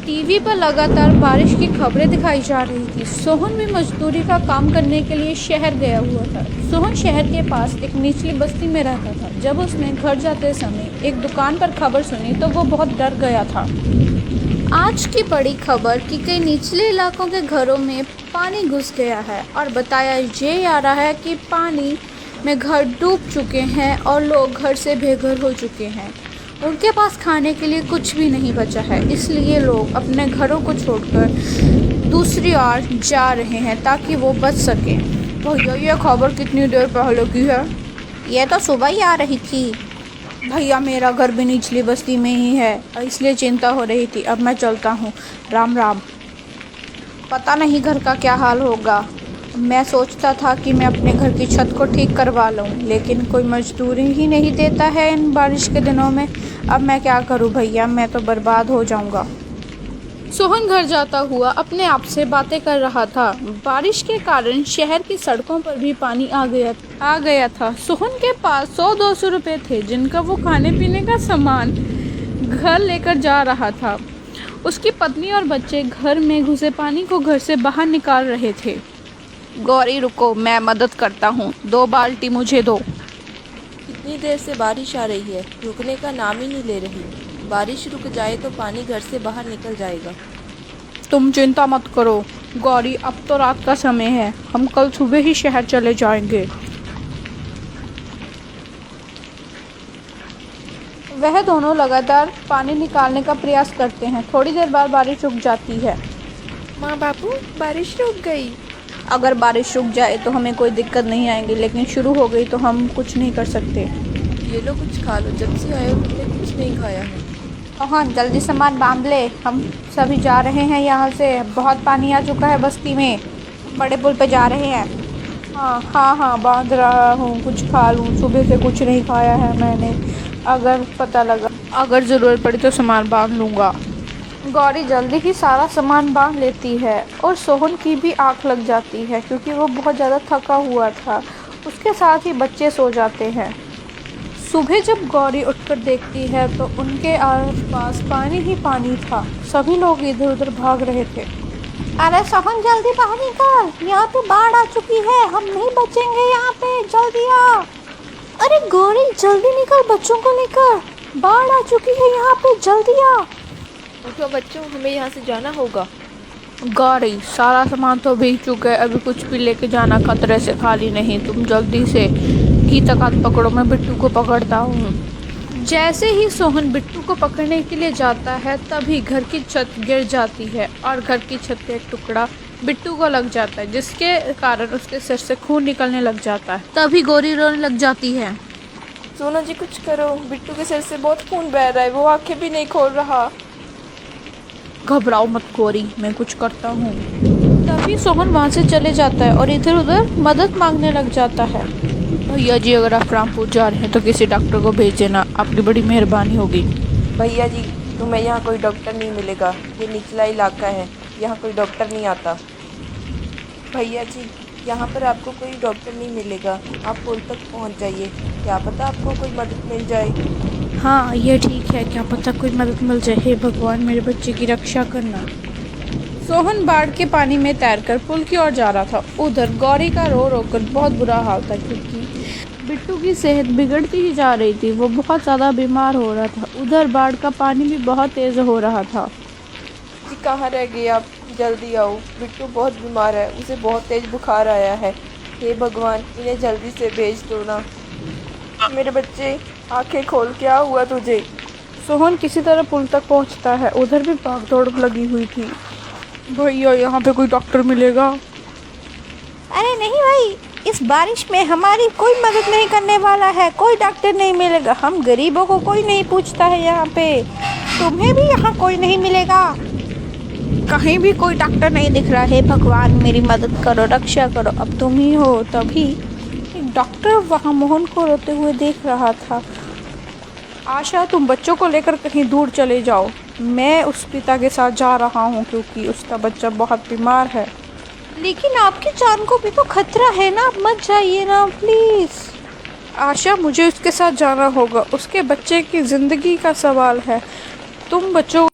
TV पर लगातार बारिश की खबरें दिखाई जा रही थी। सोहन भी मजदूरी का काम करने के लिए शहर गया हुआ था। सोहन शहर के पास एक निचली बस्ती में रहता था। जब उसने घर जाते समय एक दुकान पर खबर सुनी तो वो बहुत डर गया था। आज की बड़ी खबर कि कई निचले इलाकों के घरों में पानी घुस गया है और बताया ये जा रहा है कि पानी में घर डूब चुके हैं और लोग घर से बेघर हो चुके हैं। उनके पास खाने के लिए कुछ भी नहीं बचा है, इसलिए लोग अपने घरों को छोड़कर दूसरी ओर जा रहे हैं ताकि वो बच सकें। भैया ये खबर कितनी देर पहले की है? ये तो सुबह ही आ रही थी। भैया मेरा घर भी निचली बस्ती में ही है, इसलिए चिंता हो रही थी। अब मैं चलता हूँ। राम राम। पता नहीं घर का क्या हाल होगा। मैं सोचता था कि मैं अपने घर की छत को ठीक करवा लूं, लेकिन कोई मजदूरी ही नहीं देता है इन बारिश के दिनों में। अब मैं क्या करूं भैया, मैं तो बर्बाद हो जाऊंगा। सोहन घर जाता हुआ अपने आप से बातें कर रहा था। बारिश के कारण शहर की सड़कों पर भी पानी आ गया था। सोहन के पास 100-200 रुपये थे, जिनका वो खाने पीने का सामान घर लेकर जा रहा था। उसकी पत्नी और बच्चे घर में घुसे पानी को घर से बाहर निकाल रहे थे। गौरी रुको, मैं मदद करता हूँ। 2 बाल्टी मुझे दो। इतनी देर से बारिश आ रही है, रुकने का नाम ही नहीं ले रही। बारिश रुक जाए तो पानी घर से बाहर निकल जाएगा। तुम चिंता मत करो गौरी, अब तो रात का समय है। हम कल सुबह ही शहर चले जाएंगे। वह दोनों लगातार पानी निकालने का प्रयास करते हैं। थोड़ी देर बाद बारिश रुक जाती है। माँ बापू, बारिश रुक गई। अगर बारिश रुक जाए तो हमें कोई दिक्कत नहीं आएगी, लेकिन शुरू हो गई तो हम कुछ नहीं कर सकते। ये लो कुछ खा लो, जब से आए हो तुमने कुछ नहीं खाया है। हाँ, जल्दी सामान बांध ले, हम सभी जा रहे हैं यहाँ से। बहुत पानी आ चुका है बस्ती में। बड़े पुल पे जा रहे हैं। हाँ, बांध रहा हूँ। कुछ खा लूँ, सुबह से कुछ नहीं खाया है मैंने। अगर ज़रूरत पड़ी तो सामान बांध लूँगा। गौरी जल्दी ही सारा सामान बांध लेती है और सोहन की भी आँख लग जाती है, क्योंकि वो बहुत ज़्यादा थका हुआ था। उसके साथ ही बच्चे सो जाते हैं। सुबह जब गौरी उठकर देखती है तो उनके आसपास पानी ही पानी था। सभी लोग इधर उधर भाग रहे थे। अरे सोहन जल्दी बाहर निकल, यहाँ पे बाढ़ आ चुकी है, हम नहीं बचेंगे यहाँ पे, जल्दी आ। अरे गौरी जल्दी निकल, बच्चों को लेकर, बाढ़ आ चुकी है यहाँ पे, जल्दी आ। उठो बच्चों, हमें यहाँ से जाना होगा। गौरी सारा सामान तो भीग चुका है, अभी कुछ भी लेके जाना खतरे से खाली नहीं। तुम जल्दी से की तक पकड़ो, मैं बिट्टू को पकड़ता हूँ। जैसे ही सोहन बिट्टू को पकड़ने के लिए जाता है तभी घर की छत गिर जाती है और घर की छत का एक टुकड़ा बिट्टू को लग जाता है, जिसके कारण उसके सिर से खून निकलने लग जाता है। तभी गौरी रोने लग जाती है। सोना जी कुछ करो, बिट्टू के सिर से बहुत खून बह रहा है, वो आंखें भी नहीं खोल रहा। घबराओ मत गौरी, मैं कुछ करता हूँ। तभी सोहन वहाँ से चले जाता है और इधर उधर मदद मांगने लग जाता है। भैया जी, अगर आप रामपुर जा रहे हैं तो किसी डॉक्टर को भेज देना, आपकी बड़ी मेहरबानी होगी। भैया जी, तुम्हें यहाँ कोई डॉक्टर नहीं मिलेगा। ये निचला इलाका है, यहाँ कोई डॉक्टर नहीं आता। भैया जी, यहाँ पर आपको कोई डॉक्टर नहीं मिलेगा। आप पुल तक पहुँच जाइए, क्या पता आपको कोई मदद मिल जाए। हाँ, ये ठीक है, क्या पता कोई मदद मिल जाए। हे भगवान, मेरे बच्चे की रक्षा करना। सोहन बाढ़ के पानी में तैरकर पुल की ओर जा रहा था। उधर गौरी का रो रो कर बहुत बुरा हाल था, क्योंकि बिट्टू की सेहत बिगड़ती ही जा रही थी। वो बहुत ज़्यादा बीमार हो रहा था। उधर बाढ़ का पानी भी बहुत तेज़ हो रहा था। जी कहाँ रह गए आप, जल्दी आओ। बिट्टू बहुत बीमार है, उसे बहुत तेज़ बुखार आया है। हे भगवान, इन्हें जल्दी से भेज दो ना। मेरे बच्चे, आंखें खोल, क्या हुआ तुझे? सोहन किसी तरह पुल तक पहुंचता है। उधर भी भाग दौड़ लगी हुई थी। भैया, यहाँ पे कोई डॉक्टर मिलेगा? अरे नहीं भाई, इस बारिश में हमारी कोई मदद नहीं करने वाला है, कोई डॉक्टर नहीं मिलेगा। हम गरीबों को कोई नहीं पूछता है यहाँ पे। तुम्हें भी यहाँ कोई नहीं मिलेगा। कहीं भी कोई डॉक्टर नहीं दिख रहा है। भगवान, मेरी मदद करो, रक्षा करो, अब तुम ही हो। तभी एक डॉक्टर वहाँ मोहन को रोते हुए देख रहा था। आशा, तुम बच्चों को लेकर कहीं दूर चले जाओ, मैं उस पिता के साथ जा रहा हूँ, क्योंकि उसका बच्चा बहुत बीमार है। लेकिन आपकी जान को भी तो खतरा है ना, आप मत जाइए ना प्लीज़। आशा, मुझे उसके साथ जाना होगा, उसके बच्चे की ज़िंदगी का सवाल है। तुम बच्चों